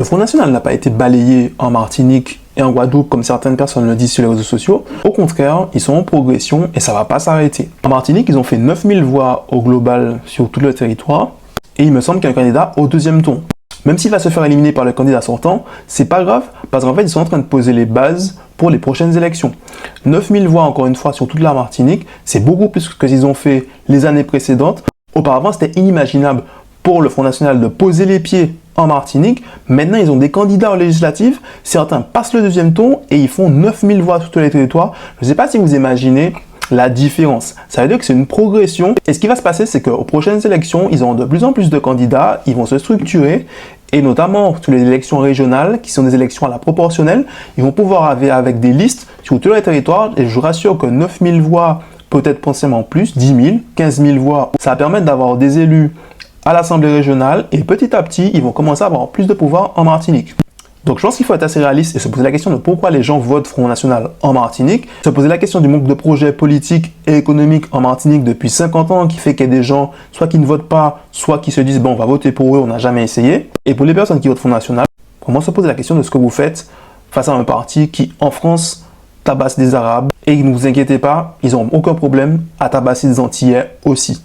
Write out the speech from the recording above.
Le Front National n'a pas été balayé en Martinique et en Guadeloupe comme certaines personnes le disent sur les réseaux sociaux. Au contraire, ils sont en progression et ça ne va pas s'arrêter. En Martinique, ils ont fait 9000 voix au global sur tout le territoire et il me semble qu'il y a un candidat au deuxième tour. Même s'il va se faire éliminer par le candidat sortant, c'est pas grave parce qu'en fait, ils sont en train de poser les bases pour les prochaines élections. 9000 voix, encore une fois, sur toute la Martinique, c'est beaucoup plus que ce qu'ils ont fait les années précédentes. Auparavant, c'était inimaginable pour le Front National de poser les pieds en Martinique. Maintenant, ils ont des candidats aux législatives. Certains passent le deuxième tour et ils font 9000 voix sur tous les territoires. Je ne sais pas si vous imaginez la différence. Ça veut dire que c'est une progression. Et ce qui va se passer, c'est qu'aux prochaines élections, ils auront de plus en plus de candidats, ils vont se structurer, et notamment toutes les élections régionales, qui sont des élections à la proportionnelle, ils vont pouvoir avec des listes sur tous les territoires, et je vous rassure que 9000 voix, peut-être potentiellement plus, 10 000, 15 000 voix, ça va permettre d'avoir des élus à l'Assemblée régionale, et petit à petit, ils vont commencer à avoir plus de pouvoir en Martinique. Donc je pense qu'il faut être assez réaliste et se poser la question de pourquoi les gens votent Front National en Martinique, se poser la question du manque de projets politiques et économiques en Martinique depuis 50 ans qui fait qu'il y a des gens soit qui ne votent pas, soit qui se disent bon on va voter pour eux, on n'a jamais essayé. Et pour les personnes qui votent Front National, comment se poser la question de ce que vous faites face à un parti qui en France tabasse des Arabes et ne vous inquiétez pas, ils n'auront aucun problème à tabasser des Antillais aussi.